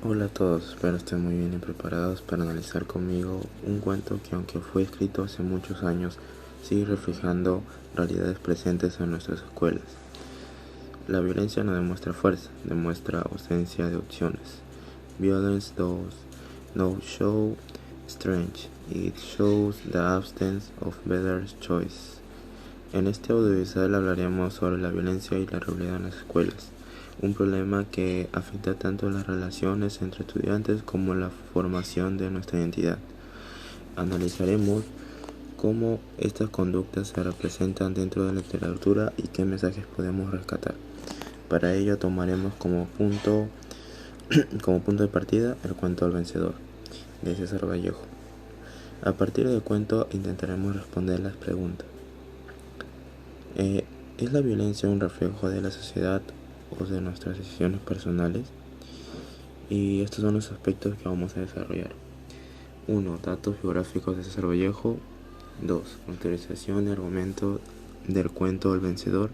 Hola a todos, espero estén muy bien y preparados para analizar conmigo un cuento que, aunque fue escrito hace muchos años, sigue reflejando realidades presentes en nuestras escuelas. La violencia no demuestra fuerza, demuestra ausencia de opciones. Violence does not show strength, it shows the absence of better choice. En este audiovisual hablaremos sobre la violencia y la realidad en las escuelas, un problema que afecta tanto las relaciones entre estudiantes como la formación de nuestra identidad. Analizaremos cómo estas conductas se representan dentro de la literatura y qué mensajes podemos rescatar. Para ello tomaremos como punto de partida el cuento El vencedor, de César Vallejo. A partir del cuento intentaremos responder las preguntas. ¿Es la violencia un reflejo de la sociedad o de nuestras decisiones personales? Y estos son los aspectos que vamos a desarrollar. 1. Datos biográficos de César Vallejo. 2. Contextualización y argumento del cuento El vencedor.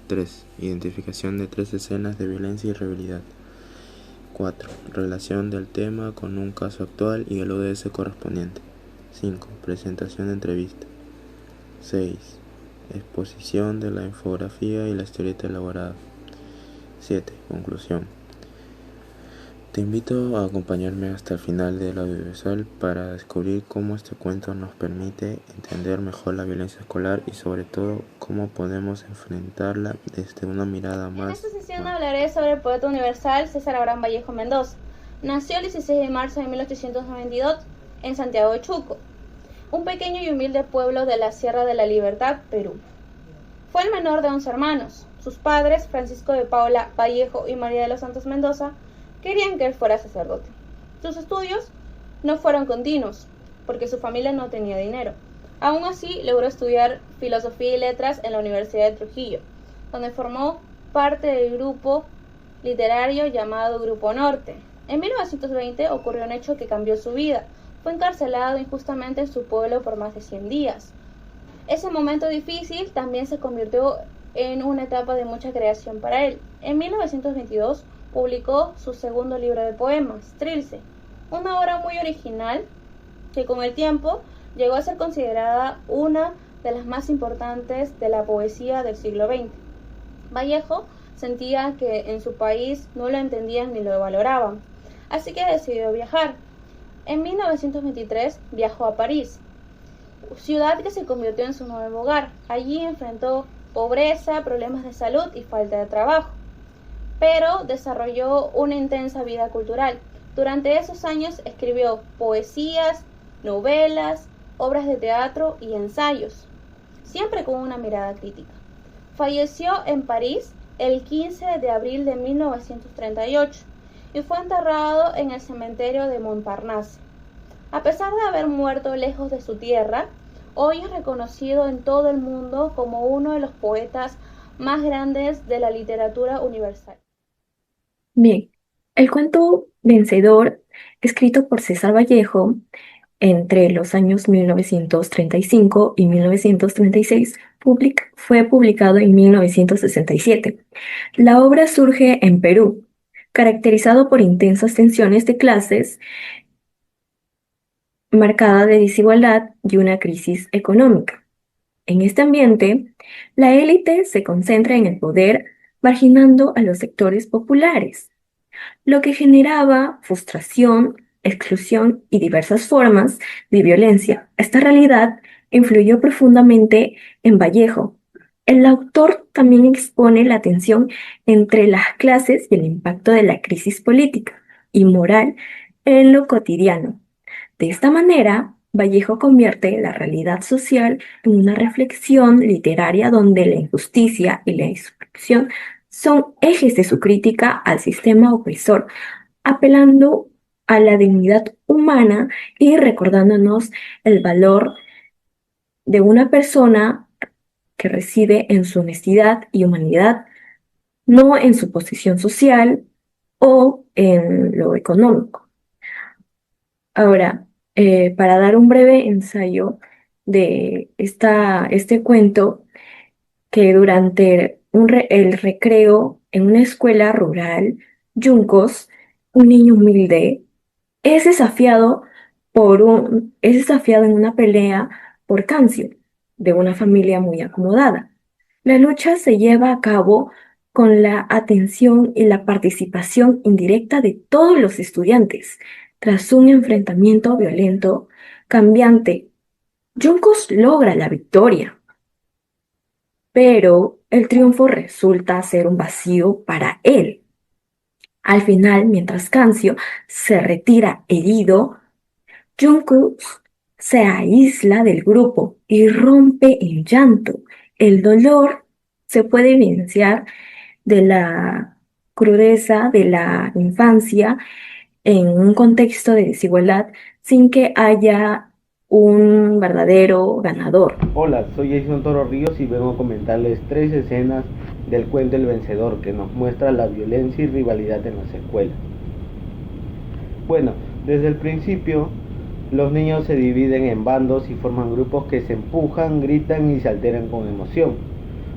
3. Identificación de 3 escenas de violencia y rivalidad. 4. Relación del tema con un caso actual y el ODS correspondiente. 5. Presentación de entrevista. 6. Exposición de la infografía y la historieta elaborada. 7. Conclusión. Te invito a acompañarme hasta el final del audiovisual para descubrir cómo este cuento nos permite entender mejor la violencia escolar y, sobre todo, cómo podemos enfrentarla desde una mirada más. En esta sesión hablaré sobre el poeta universal César Abraham Vallejo Mendoza. Nació el 16 de marzo de 1892 en Santiago de Chuco, un pequeño y humilde pueblo de la Sierra de la Libertad, Perú. Fue el menor de 11 hermanos. Sus padres, Francisco de Paula Vallejo y María de los Santos Mendoza, querían que él fuera sacerdote. Sus estudios no fueron continuos, porque su familia no tenía dinero. Aún así, logró estudiar filosofía y letras en la Universidad de Trujillo, donde formó parte del grupo literario llamado Grupo Norte. En 1920 ocurrió un hecho que cambió su vida. Fue encarcelado injustamente en su pueblo por más de 100 días. Ese momento difícil también se convirtió en una etapa de mucha creación para él. En 1922 publicó su segundo libro de poemas, Trilce, una obra muy original que con el tiempo llegó a ser considerada una de las más importantes de la poesía del siglo XX. Vallejo sentía que en su país no lo entendían ni lo valoraban, así que decidió viajar. En 1923 viajó a París, ciudad que se convirtió en su nuevo hogar. Allí enfrentó pobreza, problemas de salud y falta de trabajo, pero desarrolló una intensa vida cultural. Durante esos años escribió poesías, novelas, obras de teatro y ensayos, siempre con una mirada crítica. Falleció en París el 15 de abril de 1938 y fue enterrado en el cementerio de Montparnasse. A pesar de haber muerto lejos de su tierra, hoy es reconocido en todo el mundo como uno de los poetas más grandes de la literatura universal. Bien, el cuento Vencedor, escrito por César Vallejo entre los años 1935 y 1936, fue publicado en 1967. La obra surge en Perú, caracterizado por intensas tensiones de clases, marcada de desigualdad y una crisis económica. En este ambiente, la élite se concentra en el poder, marginando a los sectores populares, lo que generaba frustración, exclusión y diversas formas de violencia. Esta realidad influyó profundamente en Vallejo. El autor también expone la tensión entre las clases y el impacto de la crisis política y moral en lo cotidiano. De esta manera, Vallejo convierte la realidad social en una reflexión literaria donde la injusticia y la exclusión son ejes de su crítica al sistema opresor, apelando a la dignidad humana y recordándonos el valor de una persona que reside en su honestidad y humanidad, no en su posición social o en lo económico. Ahora, para dar un breve ensayo de este cuento, que durante el recreo en una escuela rural, Yuncos, un niño humilde es desafiado es desafiado en una pelea por Cancio, de una familia muy acomodada. La lucha se lleva a cabo con la atención y la participación indirecta de todos los estudiantes. Tras un enfrentamiento violento, cambiante, Junkos logra la victoria, pero el triunfo resulta ser un vacío para él. Al final, mientras Cancio se retira herido, Jungkook se aísla del grupo y rompe en llanto. El dolor se puede evidenciar de la crudeza de la infancia en un contexto de desigualdad sin que haya un verdadero ganador. Hola, soy Jason Toro Ríos y vengo a comentarles 3 escenas del cuento El Vencedor que nos muestra la violencia y rivalidad en las escuelas. Bueno, desde el principio los niños se dividen en bandos y forman grupos que se empujan, gritan y se alteran con emoción.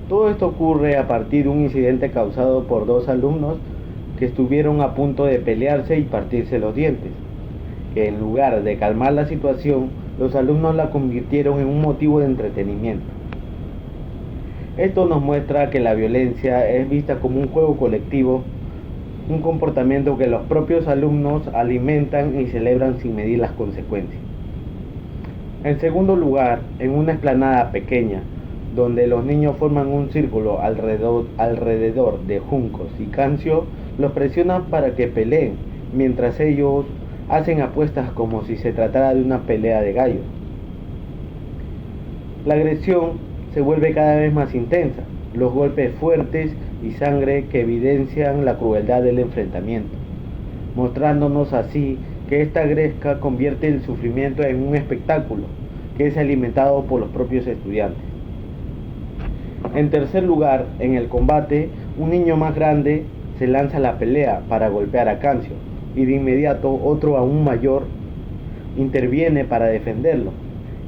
Todo esto ocurre a partir de un incidente causado por 2 alumnos que estuvieron a punto de pelearse y partirse los dientes. En lugar de calmar la situación, los alumnos la convirtieron en un motivo de entretenimiento. Esto nos muestra que la violencia es vista como un juego colectivo, un comportamiento que los propios alumnos alimentan y celebran sin medir las consecuencias. En segundo lugar, en una explanada pequeña, donde los niños forman un círculo alrededor de Junkos y Cancio, los presionan para que peleen, mientras ellos hacen apuestas como si se tratara de una pelea de gallos. La agresión se vuelve cada vez más intensa, los golpes fuertes y sangre que evidencian la crueldad del enfrentamiento, mostrándonos así que esta gresca convierte el sufrimiento en un espectáculo que es alimentado por los propios estudiantes. En tercer lugar, en el combate, un niño más grande se lanza a la pelea para golpear a Cancio, y de inmediato otro aún mayor interviene para defenderlo.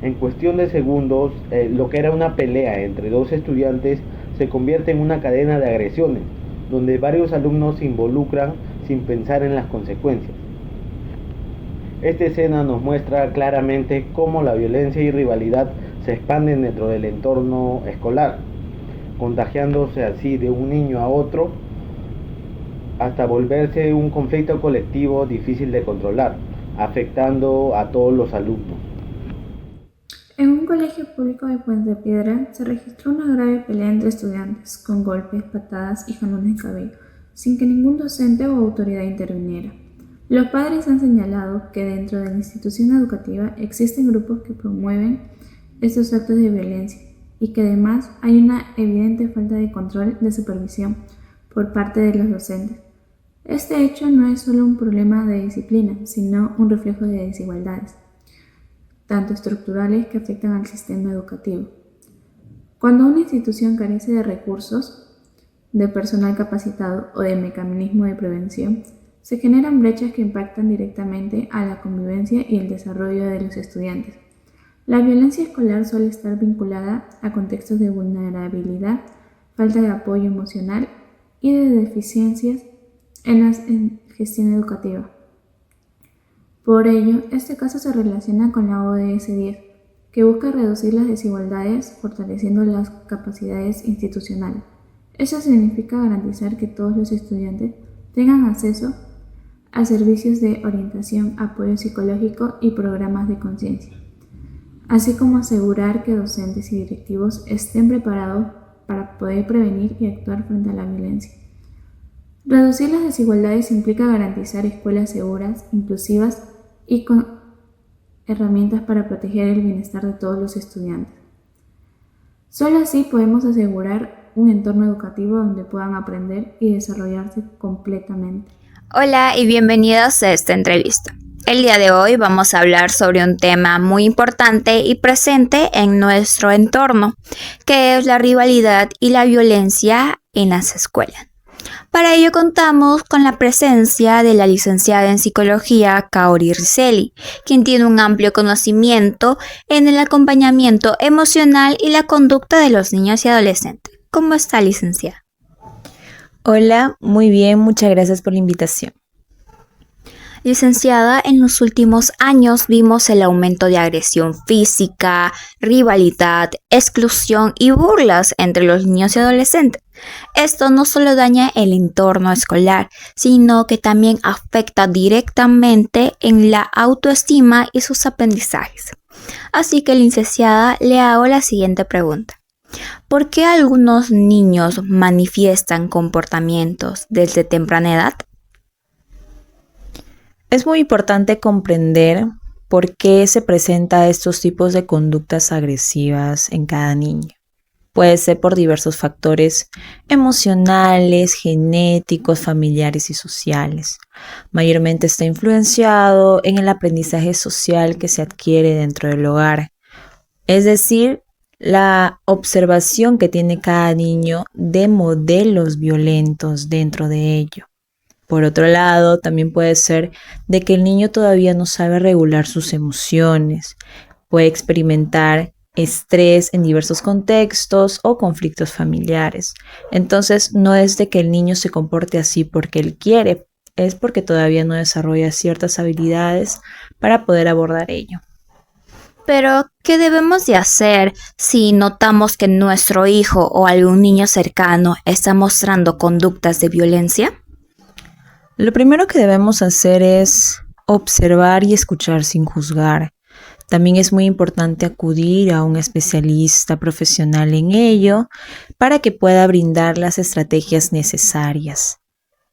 En cuestión de segundos, lo que era una pelea entre 2 estudiantes se convierte en una cadena de agresiones, donde varios alumnos se involucran sin pensar en las consecuencias. Esta escena nos muestra claramente cómo la violencia y rivalidad se expanden dentro del entorno escolar, contagiándose así de un niño a otro hasta volverse un conflicto colectivo difícil de controlar, afectando a todos los alumnos. En un colegio público de Puente Piedra se registró una grave pelea entre estudiantes, con golpes, patadas y jalones de cabello, sin que ningún docente o autoridad interviniera. Los padres han señalado que dentro de la institución educativa existen grupos que promueven estos actos de violencia y que además hay una evidente falta de control de supervisión por parte de los docentes. Este hecho no es solo un problema de disciplina, sino un reflejo de desigualdades, tanto estructurales que afectan al sistema educativo. Cuando una institución carece de recursos, de personal capacitado o de mecanismo de prevención, se generan brechas que impactan directamente a la convivencia y el desarrollo de los estudiantes. La violencia escolar suele estar vinculada a contextos de vulnerabilidad, falta de apoyo emocional y de deficiencias en la gestión educativa. Por ello, este caso se relaciona con la ODS 10, que busca reducir las desigualdades fortaleciendo las capacidades institucionales. Eso significa garantizar que todos los estudiantes tengan acceso a servicios de orientación, apoyo psicológico y programas de conciencia, así como asegurar que docentes y directivos estén preparados para poder prevenir y actuar frente a la violencia. Reducir las desigualdades implica garantizar escuelas seguras, inclusivas y con herramientas para proteger el bienestar de todos los estudiantes. Solo así podemos asegurar un entorno educativo donde puedan aprender y desarrollarse completamente. Hola y bienvenidos a esta entrevista. El día de hoy vamos a hablar sobre un tema muy importante y presente en nuestro entorno, que es la rivalidad y la violencia en las escuelas. Para ello contamos con la presencia de la licenciada en psicología Kaori Riselli, quien tiene un amplio conocimiento en el acompañamiento emocional y la conducta de los niños y adolescentes. ¿Cómo está, licenciada? Hola, muy bien, muchas gracias por la invitación. Licenciada, en los últimos años vimos el aumento de agresión física, rivalidad, exclusión y burlas entre los niños y adolescentes. Esto no solo daña el entorno escolar, sino que también afecta directamente en la autoestima y sus aprendizajes. Así que, licenciada, le hago la siguiente pregunta. ¿Por qué algunos niños manifiestan comportamientos desde temprana edad? Es muy importante comprender por qué se presentan estos tipos de conductas agresivas en cada niño. Puede ser por diversos factores emocionales, genéticos, familiares y sociales. Mayormente está influenciado en el aprendizaje social que se adquiere dentro del hogar, es decir, la observación que tiene cada niño de modelos violentos dentro de ello. Por otro lado, también puede ser de que el niño todavía no sabe regular sus emociones, puede experimentar estrés en diversos contextos o conflictos familiares. Entonces, no es de que el niño se comporte así porque él quiere, es porque todavía no desarrolla ciertas habilidades para poder abordar ello. Pero, ¿qué debemos de hacer si notamos que nuestro hijo o algún niño cercano está mostrando conductas de violencia? Lo primero que debemos hacer es observar y escuchar sin juzgar. También es muy importante acudir a un especialista profesional en ello para que pueda brindar las estrategias necesarias.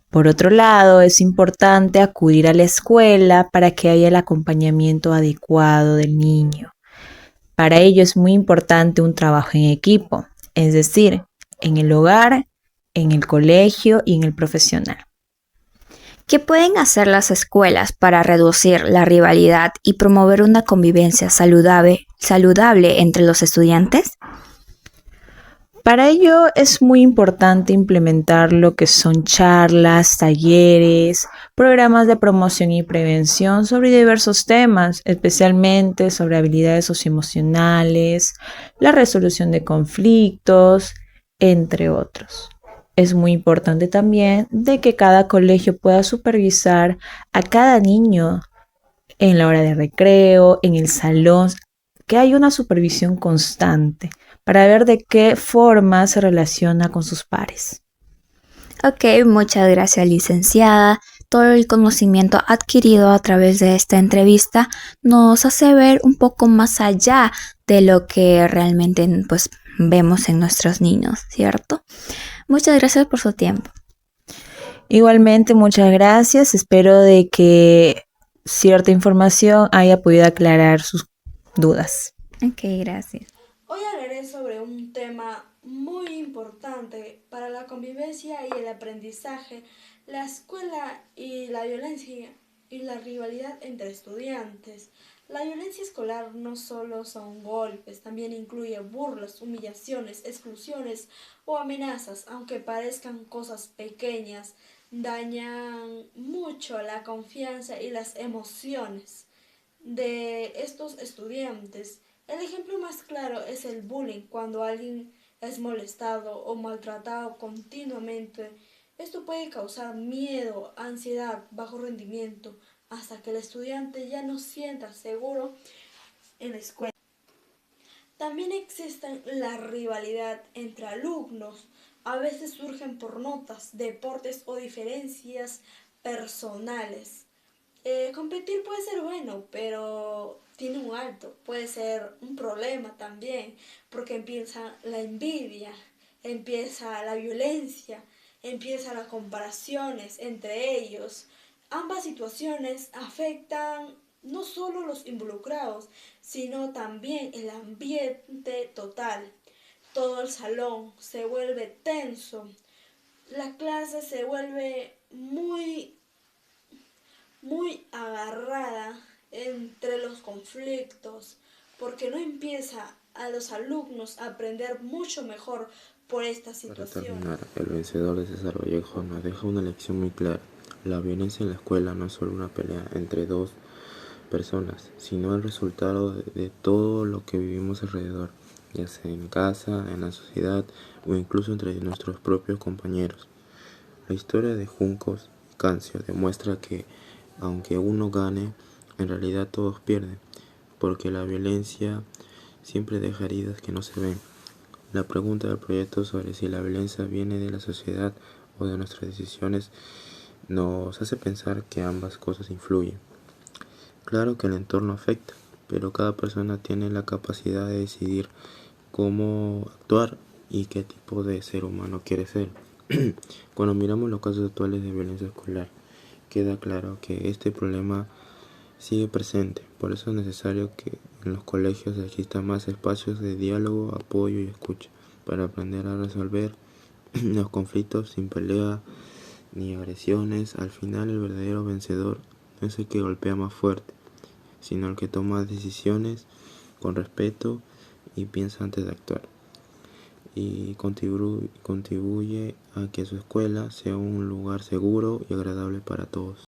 Por otro lado, es importante acudir a la escuela para que haya el acompañamiento adecuado del niño. Para ello es muy importante un trabajo en equipo, es decir, en el hogar, en el colegio y en el profesional. ¿Qué pueden hacer las escuelas para reducir la rivalidad y promover una convivencia saludable entre los estudiantes? Para ello es muy importante implementar lo que son charlas, talleres, programas de promoción y prevención sobre diversos temas, especialmente sobre habilidades socioemocionales, la resolución de conflictos, entre otros. Es muy importante también de que cada colegio pueda supervisar a cada niño en la hora de recreo, en el salón, que haya una supervisión constante para ver de qué forma se relaciona con sus pares. Ok, muchas gracias, licenciada. Todo el conocimiento adquirido a través de esta entrevista nos hace ver un poco más allá de lo que realmente vemos en nuestros niños, ¿cierto? Muchas gracias por su tiempo. Igualmente, muchas gracias. Espero de que cierta información haya podido aclarar sus dudas. Ok, gracias. Hoy hablaré sobre un tema muy importante para la convivencia y el aprendizaje, la escuela y la violencia y la rivalidad entre estudiantes. La violencia escolar no solo son golpes, también incluye burlas, humillaciones, exclusiones o amenazas, aunque parezcan cosas pequeñas, dañan mucho la confianza y las emociones de estos estudiantes. El ejemplo más claro es el bullying, cuando alguien es molestado o maltratado continuamente. Esto puede causar miedo, ansiedad, bajo rendimiento, hasta que el estudiante ya no sienta seguro en la escuela. También existe la rivalidad entre alumnos. A veces surgen por notas, deportes o diferencias personales. Competir puede ser bueno, pero tiene un alto. Puede ser un problema también, porque empieza la envidia, empieza la violencia, empiezan las comparaciones entre ellos. Ambas situaciones afectan no solo los involucrados, sino también el ambiente total. Todo el salón se vuelve tenso, la clase se vuelve muy agarrada entre los conflictos, porque no empieza a los alumnos a aprender mucho mejor por esta situación. Para terminar, el vencedor de César Vallejo nos deja una lección muy clara. La violencia en la escuela no es solo una pelea entre dos personas, sino el resultado de todo lo que vivimos alrededor, ya sea en casa, en la sociedad o incluso entre nuestros propios compañeros. La historia de Juncos Cancio demuestra que aunque uno gane, en realidad todos pierden, porque la violencia siempre deja heridas que no se ven. La pregunta del proyecto sobre si la violencia viene de la sociedad o de nuestras decisiones nos hace pensar que ambas cosas influyen. Claro que el entorno afecta, pero cada persona tiene la capacidad de decidir cómo actuar y qué tipo de ser humano quiere ser. Cuando miramos los casos actuales de violencia escolar, queda claro que este problema sigue presente. Por eso es necesario que en los colegios existan más espacios de diálogo, apoyo y escucha para aprender a resolver los conflictos sin pelea ni agresiones. Al final, el verdadero vencedor no es el que golpea más fuerte, sino el que toma decisiones con respeto y piensa antes de actuar, y contribuye a que su escuela sea un lugar seguro y agradable para todos.